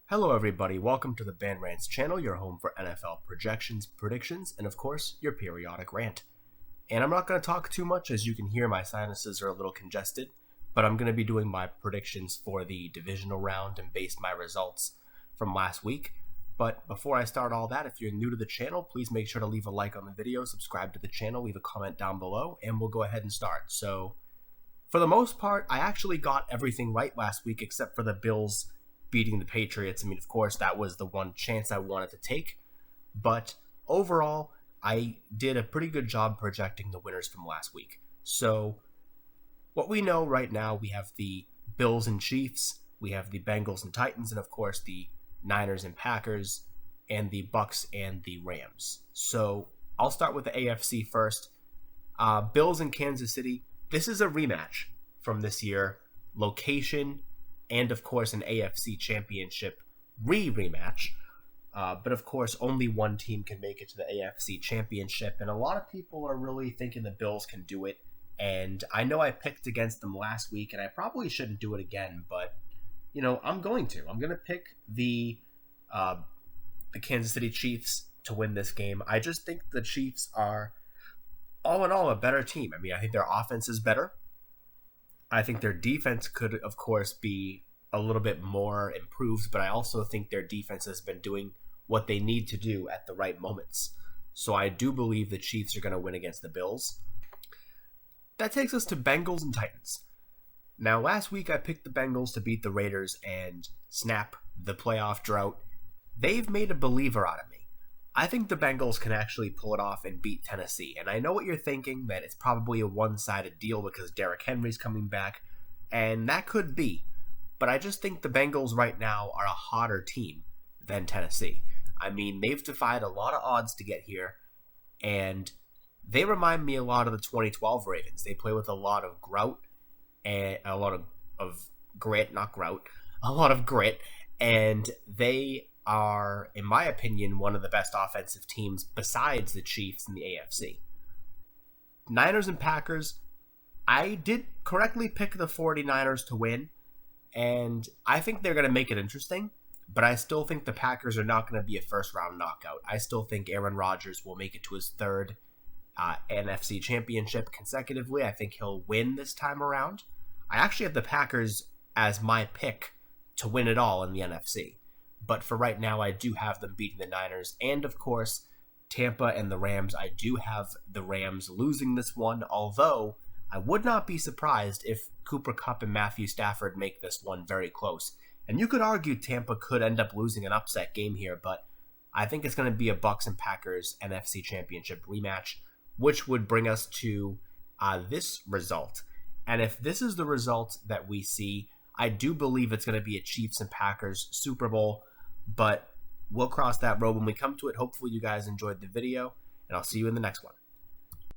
Hello everybody, welcome to the Band Rants channel, your home for NFL projections, predictions, and of course, your periodic rant. And I'm not going to talk too much, as you can hear my sinuses are a little congested, but I'm going to be doing my predictions for the divisional round and base my results from last week. But before I start all that, if you're new to the channel, please make sure to leave a like on the video, subscribe to the channel, leave a comment down below, and we'll go ahead and start. So, for the most part, I actually got everything right last week except for the Bills beating the Patriots. I mean, of course, that was the one chance I wanted to take. But overall, I did a pretty good job projecting the winners from last week. So what we know right now, we have the Bills and Chiefs, we have the Bengals and Titans, and of course the Niners and Packers, and the Bucks and the Rams. So I'll start with the AFC first. Bills and Kansas City. This is a rematch from this year. Location and, of course, an AFC championship rematch. But, of course, only one team can make it to the AFC championship. And a lot of people are really thinking the Bills can do it. And I know I picked against them last week, and I probably shouldn't do it again. But, you know, I'm going to. I'm going to pick the Kansas City Chiefs to win this game. I just think the Chiefs are, all in all, a better team. I mean, I think their offense is better. I think their defense could, of course, be a little bit more improved, but I also think their defense has been doing what they need to do at the right moments. So I do believe the Chiefs are going to win against the Bills. That takes us to Bengals and Titans. Now, last week I picked the Bengals to beat the Raiders and snap the playoff drought. They've made a believer out of me. I think the Bengals can actually pull it off and beat Tennessee. And I know what you're thinking, that it's probably a one-sided deal because Derrick Henry's coming back, and that could be. But I just think the Bengals right now are a hotter team than Tennessee. I mean, they've defied a lot of odds to get here, and they remind me a lot of the 2012 Ravens. They play with a lot of grout and a lot of grit, not grout, a lot of grit, and they are, in my opinion, one of the best offensive teams besides the Chiefs in the AFC. Niners and Packers, I did correctly pick the 49ers to win, and I think they're going to make it interesting, but I still think the Packers are not going to be a first-round knockout. I still think Aaron Rodgers will make it to his third NFC championship consecutively. I think he'll win this time around. I actually have the Packers as my pick to win it all in the NFC. But for right now, I do have them beating the Niners. And, of course, Tampa and the Rams. I do have the Rams losing this one, although I would not be surprised if Cooper Kupp and Matthew Stafford make this one very close. And you could argue Tampa could end up losing an upset game here, but I think it's going to be a Bucks and Packers NFC Championship rematch, which would bring us to this result. And if this is the result that we see, I do believe it's going to be a Chiefs and Packers Super Bowl. But we'll cross that road when we come to it. Hopefully you guys enjoyed the video, and I'll see you in the next one.